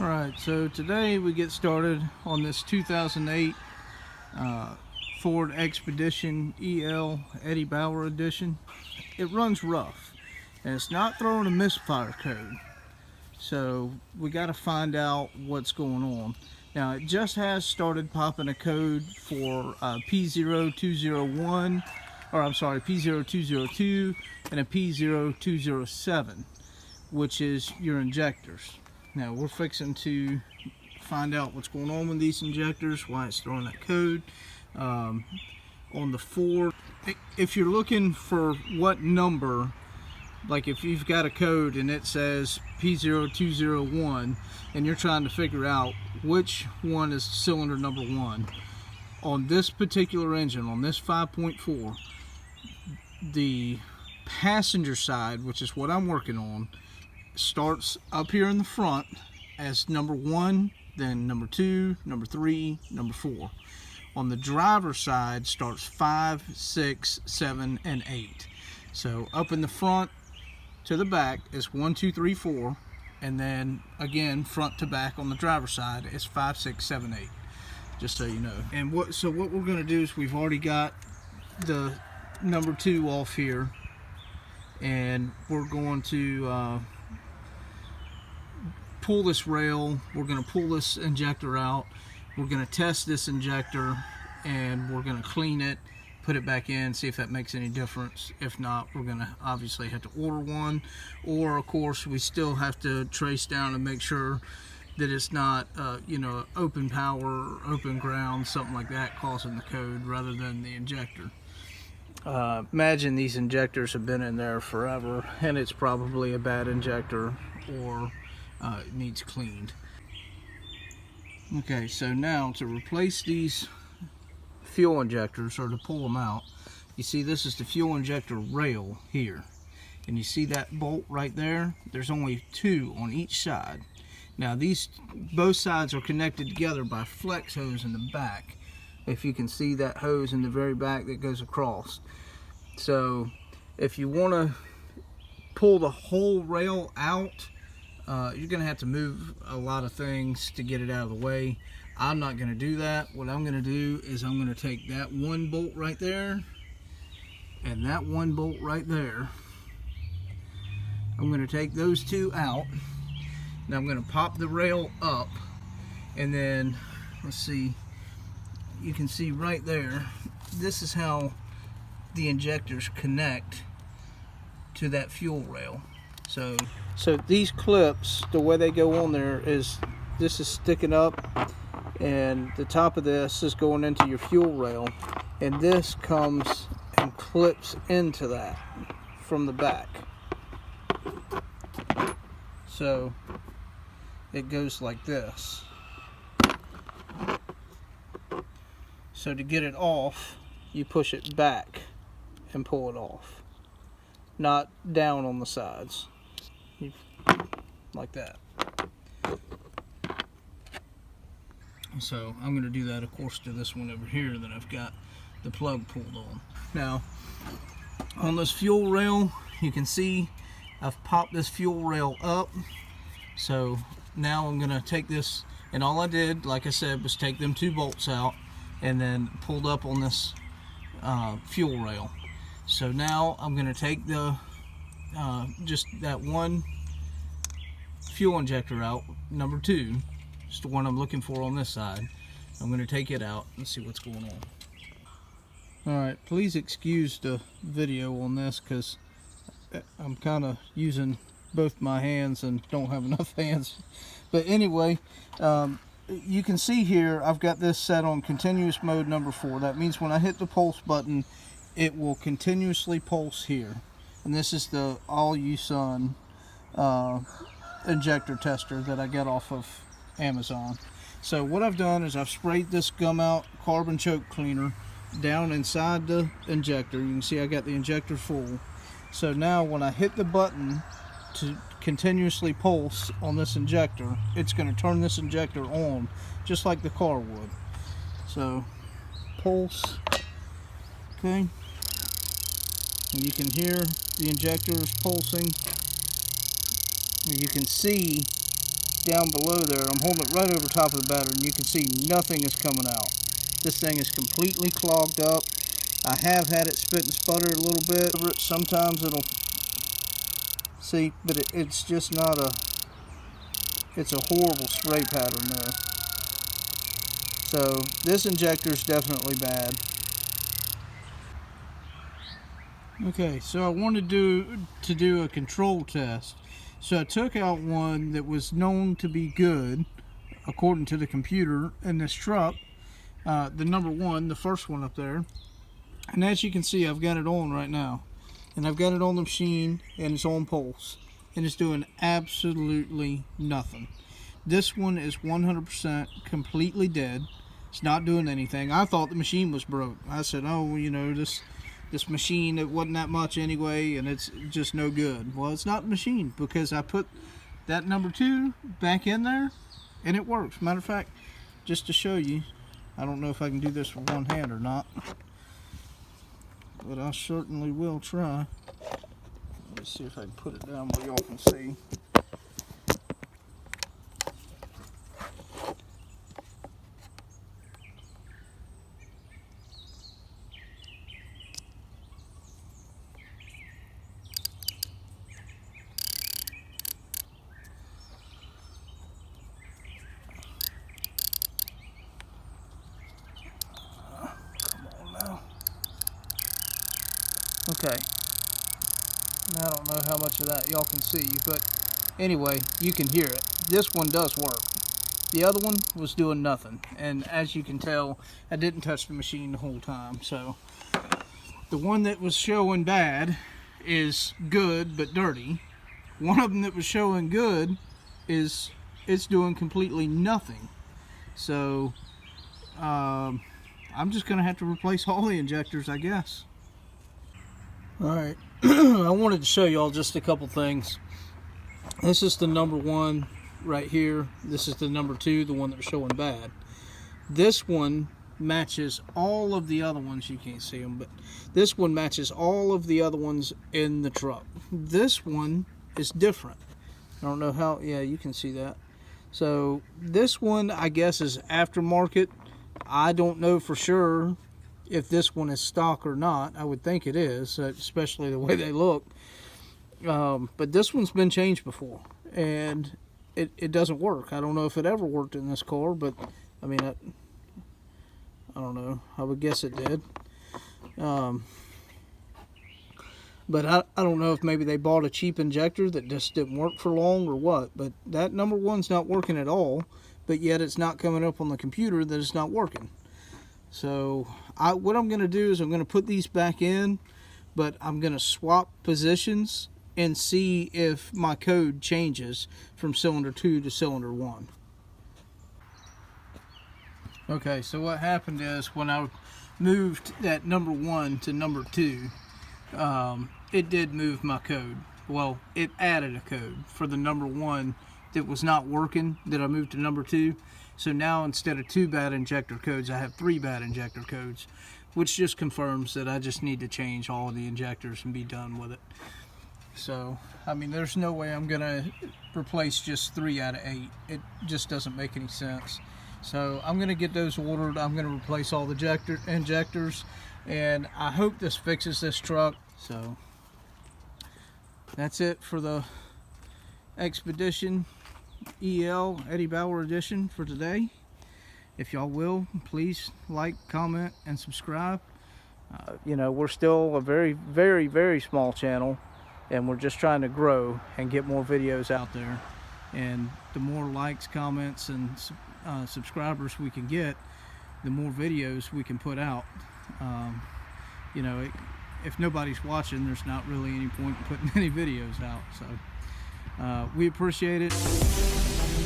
Alright, so today we get started on this 2008 Ford Expedition EL Eddie Bauer edition. It runs rough and it's not throwing a misfire code, so we got to find out what's going on. Now it just has started popping a code for P0201, or I'm sorry, P0202 and a P0207, which is your injectors. Now we're fixing to find out what's going on with these injectors, why it's throwing that code. On the Ford, if you're looking for what number, like if you've got a code and it says P0201 and you're trying to figure out which one is cylinder number 1, on this particular engine, on this 5.4, the passenger side, which is what I'm working on, starts up here in the front as number 1, then number 2, number 3, number 4. On the driver's side starts 5, 6, 7, and 8. So up in the front to the back is 1, 2, 3, 4, and then again front to back on the driver's side is 5, 6, 7, 8. Just so you know. And what we're going to do is we've already got the number 2 off here, and we're going to pull this rail. We're going to pull this injector out. We're going to test this injector and we're going to clean it, put it back in, see if that makes any difference. If not, we're going to obviously have to order one, or of course we still have to trace down and make sure that it's not you know, open power or open ground, something like that causing the code rather than the injector. Imagine these injectors have been in there forever and it's probably a bad injector, or it needs cleaned. Okay, so now to replace these fuel injectors, or to pull them out, you see this is the fuel injector rail here, and you see that bolt right there. There's only 2 on each side. Now these both sides are connected together by flex hose in the back, if you can see that hose in the very back that goes across. So if you want to pull the whole rail out, you're going to have to move a lot of things to get it out of the way. I'm not going to do that. What I'm going to do is I'm going to take that one bolt right there and that one bolt right there. I'm going to take those 2 out. Now I'm going to pop the rail up, and then let's see, you can see right there, this is how the injectors connect to that fuel rail. So these clips, the way they go on there is, this is sticking up and the top of this is going into your fuel rail, and this comes and clips into that from the back. So it goes like this. So to get it off, you push it back and pull it off, not down on the sides, like that. So I'm going to do that, of course, to this one over here that I've got the plug pulled on. Now on this fuel rail, you can see I've popped this fuel rail up. So now I'm going to take this, and all I did, like I said, was take them 2 bolts out and then pulled up on this fuel rail. So now I'm going to take the just that one fuel injector out, number 2, it's the one I'm looking for on this side. I'm going to take it out and see what's going on. Alright, please excuse the video on this because I'm kind of using both my hands and don't have enough hands. But anyway, you can see here I've got this set on continuous mode number 4. That means when I hit the pulse button, it will continuously pulse here. And this is the all-you-sun injector tester that I got off of Amazon. So what I've done is I've sprayed this gum out carbon choke cleaner down inside the injector. You can see I got the injector full. So now when I hit the button to continuously pulse on this injector, it's going to turn this injector on just like the car would. So pulse, okay, and you can hear the injector is pulsing. You can see down below there. I'm holding it right over top of the battery, and you can see nothing is coming out. This thing is completely clogged up. I have had it spit and sputter a little bit. Sometimes it'll, see, but it's just not a, it's a horrible spray pattern there. So this injector is definitely bad. Okay, so I wanted to do a control test. So I took out one that was known to be good, according to the computer in this truck, the number one, the first one up there. And as you can see, I've got it on right now. And I've got it on the machine, and it's on pulse. And it's doing absolutely nothing. This one is 100% completely dead. It's not doing anything. I thought the machine was broke. I said, oh, you know, this machine, it wasn't that much anyway, and it's just no good. Well, it's not the machine, because I put that number 2 back in there, and it works. Matter of fact, just to show you, I don't know if I can do this with one hand or not, but I certainly will try. Let me see if I can put it down where y'all can see. Okay, I don't know how much of that y'all can see, but anyway, you can hear it. This one does work. The other one was doing nothing, and as you can tell, I didn't touch the machine the whole time. So the one that was showing bad is good but dirty. One of them that was showing good is it's doing completely nothing. So I'm just gonna have to replace all the injectors, I guess. Alright, I wanted to show y'all just a couple things. This is the number 1 right here. This is the number 2, the one that was showing bad. This one matches all of the other ones. You can't see them, but this one matches all of the other ones in the truck. This one is different. I don't know how, yeah, you can see that. So this one, I guess, is aftermarket. I don't know for sure if this one is stock or not. I would think it is, especially the way they look. But this one's been changed before, and it doesn't work. I don't know if it ever worked in this car, but I mean, I don't know. I would guess it did. But I don't know if maybe they bought a cheap injector that just didn't work for long or what. But that number 1's not working at all, but yet it's not coming up on the computer that it's not working. So what I'm going to do is I'm going to put these back in, but I'm going to swap positions and see if my code changes from cylinder 2 to cylinder 1. Okay, so what happened is when I moved that number 1 to number 2, it did move my code. Well, it added a code for the number 1 that was not working, that I moved to number 2. So now instead of 2 bad injector codes, I have 3 bad injector codes, which just confirms that I just need to change all of the injectors and be done with it. So, I mean, there's no way I'm going to replace just 3 out of 8. It just doesn't make any sense. So I'm going to get those ordered. I'm going to replace all the injectors, and I hope this fixes this truck. So that's it for the Expedition EL Eddie Bauer edition for today. If y'all will, please like, comment, and subscribe. You know, we're still a very, very, very small channel, and we're just trying to grow and get more videos out there. And the more likes, comments, and subscribers we can get, the more videos we can put out. You know, if nobody's watching, there's not really any point in putting any videos out. So we appreciate it.